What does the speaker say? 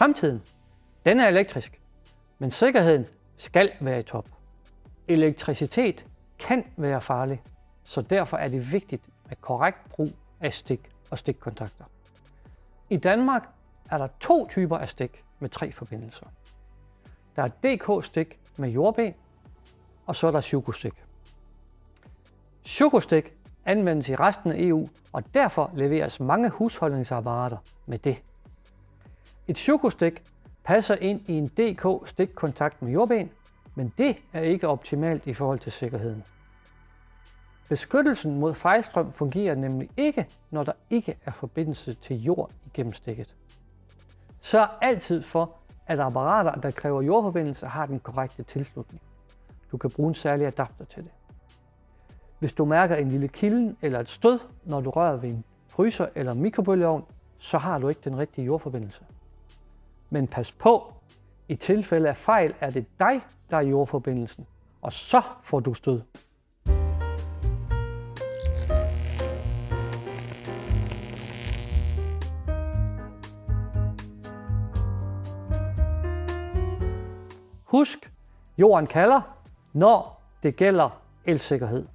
Fremtiden, den er elektrisk, men sikkerheden skal være i top. Elektricitet kan være farlig, så derfor er det vigtigt med korrekt brug af stik og stikkontakter. I Danmark er der 2 typer af stik med 3 forbindelser. Der er DK-stik med jordben, og så er der Shuko-stik. Shuko-stik anvendes i resten af EU, og derfor leveres mange husholdningsapparater med det. Et Shuko-stik passer ind i en DK-stikkontakt med jordben, men det er ikke optimalt i forhold til sikkerheden. Beskyttelsen mod fejlstrøm fungerer nemlig ikke, når der ikke er forbindelse til jord igennem stikket. Sørg altid for, at apparater, der kræver jordforbindelse, har den korrekte tilslutning. Du kan bruge en særlig adapter til det. Hvis du mærker en lille kilden eller et stød, når du rører ved en fryser eller mikrobølgeovn, så har du ikke den rigtige jordforbindelse. Men pas på, i tilfælde af fejl er det dig, der er jordforbindelsen, og så får du stød. Husk, jorden kalder, når det gælder elsikkerhed.